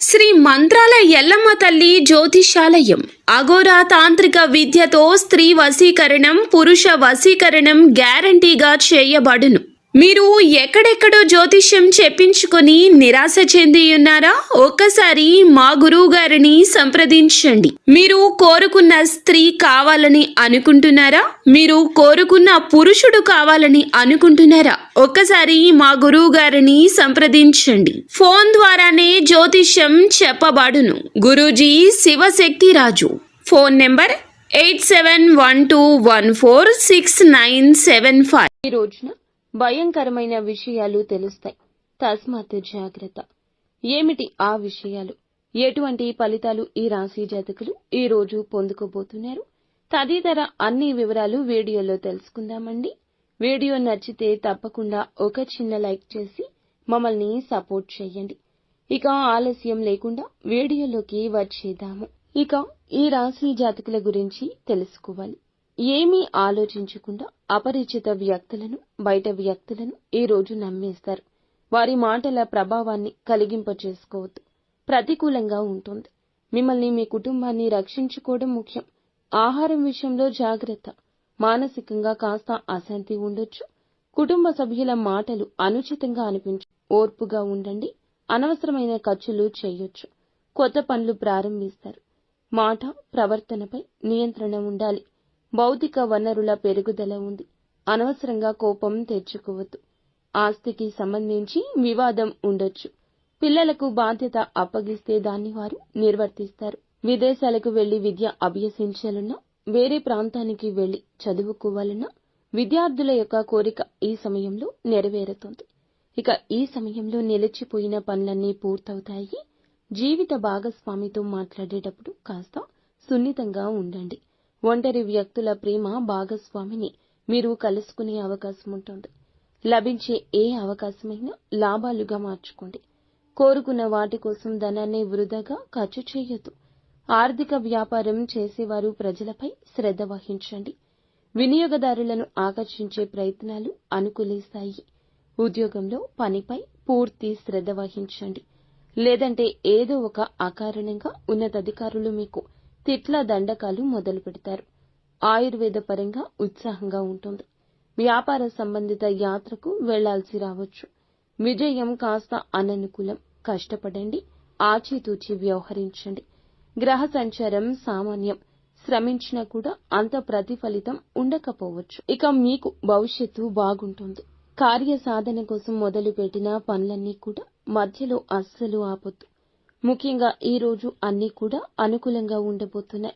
శ్రీ మంత్రాల ఎల్లమ్మ తల్లి జ్యోతిషాలయం అఘోరా తాంత్రిక విద్యతో స్త్రీ వశీకరణం పురుష వశీకరణం గ్యారంటీగా చేయబడును. మీరు ఎక్కడెక్కడో జ్యోతిష్యం చెప్పించుకొని నిరాశ చెంది ఉన్నారా? ఒక్కసారి మా గురువు గారిని సంప్రదించండి. మీరు కోరుకున్న స్త్రీ కావాలని అనుకుంటున్నారా? మీరు కోరుకున్న పురుషుడు కావాలని అనుకుంటున్నారా? ఒక్కసారి మా గురువు గారిని సంప్రదించండి. ఫోన్ ద్వారానే జ్యోతిష్యం చెప్పబడును. గురూజీ శివశక్తి రాజు. Phone number 8712146975. ఈ రోజున భయంకరమైన విషయాలు తెలుస్తాయి. తస్మాత్ జాగ్రత్త. ఏమిటి ఆ విషయాలు? ఎటువంటి ఫలితాలు ఈ రాశి జాతకులు ఈ రోజు పొందుకోబోతున్నారు? తదితర అన్ని వివరాలు వీడియోలో తెలుసుకుందామండి. వీడియో నచ్చితే తప్పకుండా ఒక చిన్న లైక్ చేసి మమ్మల్ని సపోర్ట్ చేయండి. ఇక ఆలస్యం లేకుండా వీడియోలోకి వచ్చేద్దాము. ఇక ఈ రాశి జాతకుల గురించి తెలుసుకోవాలి. ఏమీ ఆలోచించకుండా అపరిచిత వ్యక్తులను, బయట వ్యక్తులను ఈ రోజు నమ్మేస్తారు. వారి మాటల ప్రభావాన్ని కలిగింపచేసుకోవద్దు. ప్రతికూలంగా ఉంటుంది. మిమ్మల్ని, మీ కుటుంబాన్ని రక్షించుకోవడం ముఖ్యం. ఆహారం విషయంలో జాగ్రత్త. మానసికంగా కాస్త అశాంతి ఉండొచ్చు. కుటుంబ సభ్యుల మాటలు అనుచితంగా అనిపించు. ఓర్పుగా ఉండండి. అనవసరమైన ఖర్చులు చేయొచ్చు. కొత్త పనులు ప్రారంభిస్తారు. మాట, ప్రవర్తనపై నియంత్రణ ఉండాలి. భౌతిక వనరుల పెరుగుదల ఉంది. అనవసరంగా కోపం తెచ్చుకోవద్దు. ఆస్తికి సంబంధించి వివాదం ఉండొచ్చు. పిల్లలకు బాధ్యత అప్పగిస్తే దాన్ని వారు నిర్వర్తిస్తారు. విదేశాలకు వెళ్లి విద్య అభ్యసించాలన్నా, వేరే ప్రాంతానికి వెళ్లి చదువుకోవాలన్నా విద్యార్థుల యొక్క కోరిక ఈ సమయంలో నెరవేరుతుంది. ఇక ఈ సమయంలో నిలిచిపోయిన పనులన్నీ పూర్తవుతాయి. జీవిత భాగస్వామితో మాట్లాడేటప్పుడు కాస్త సున్నితంగా ఉండండి. ఒంటరి వ్యక్తుల ప్రేమ భాగస్వామిని మీరు కలుసుకునే అవకాశం ఉంటుంది. లభించే ఏ అవకాశమైనా లాభాలుగా మార్చుకోండి. కోరుకున్న వాటి కోసం ధనాన్ని వృధాగా ఖర్చు చేయొద్దు. ఆర్థిక వ్యాపారం చేసేవారు ప్రజలపై శ్రద్ధ వహించండి. వినియోగదారులను ఆకర్షించే ప్రయత్నాలు అనుకూలిస్తాయి. ఉద్యోగంలో పనిపై పూర్తి శ్రద్ధ వహించండి. లేదంటే ఏదో ఒక అకారణంగా ఉన్నతాధికారులు మీకు తిట్ల దండకాలు మొదలు పెడతారు. ఆయుర్వేద పరంగా ఉత్సాహంగా ఉంటుంది. వ్యాపార సంబంధిత యాత్రకు వెళ్లాల్సి రావచ్చు. విజయం కాస్త అననుకూలం. కష్టపడండి. ఆచితూచి వ్యవహరించండి. గ్రహ సంచారం సామాన్యం. శ్రమించినా కూడా అంత ప్రతిఫలితం ఉండకపోవచ్చు. ఇక మీకు భవిష్యత్తు బాగుంటుంది. కార్య సాధన కోసం మొదలుపెట్టిన పనులన్నీ కూడా మధ్యలో అస్సలు ఆపొద్దు. ముఖ్యంగా ఈ రోజు అన్నీ కూడా అనుకూలంగా ఉండబోతున్నాయి.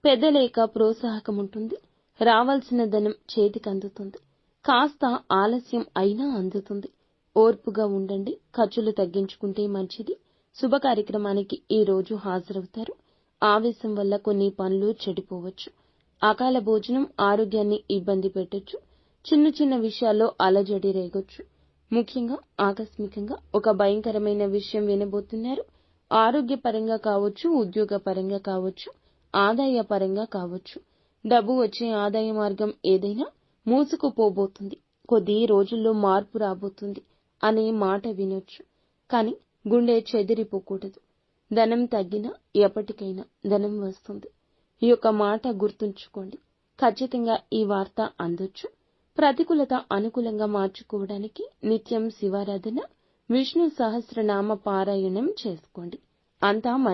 పెద్దల యొక్క ప్రోత్సాహకం ఉంటుంది. రావాల్సిన ధనం చేతికి అందుతుంది. కాస్త ఆలస్యం అయినా అందుతుంది. ఓర్పుగా ఉండండి. ఖర్చులు తగ్గించుకుంటే మంచిది. శుభ కార్యక్రమానికి ఈ రోజు హాజరవుతారు. ఆవేశం వల్ల కొన్ని పనులు చెడిపోవచ్చు. అకాల భోజనం ఆరోగ్యాన్ని ఇబ్బంది పెట్టొచ్చు. చిన్న చిన్న విషయాల్లో అలజడి రేగొచ్చు. ముఖ్యంగా ఆకస్మికంగా ఒక భయంకరమైన విషయం వినబోతున్నారు. ఆరోగ్యపరంగా కావచ్చు, ఉద్యోగ పరంగా కావచ్చు, ఆదాయ పరంగా కావచ్చు. డబ్బు వచ్చే ఆదాయ మార్గం ఏదైనా మూసుకుపోబోతుంది. కొద్ది రోజుల్లో మార్పు రాబోతుంది అనే మాట వినొచ్చు. కానీ గుండె చెదిరిపోకూడదు. ధనం తగ్గినా ఎప్పటికైనా ధనం వస్తుంది. ఈ యొక్క మాట గుర్తుంచుకోండి. ఖచ్చితంగా ఈ వార్త అందొచ్చు. ప్రతికూలత అనుకూలంగా మార్చుకోవడానికి నిత్యం శివారాధన, విష్ణు సహస్రనామ పారాయణం చేసుకోండి. అంతా మంచి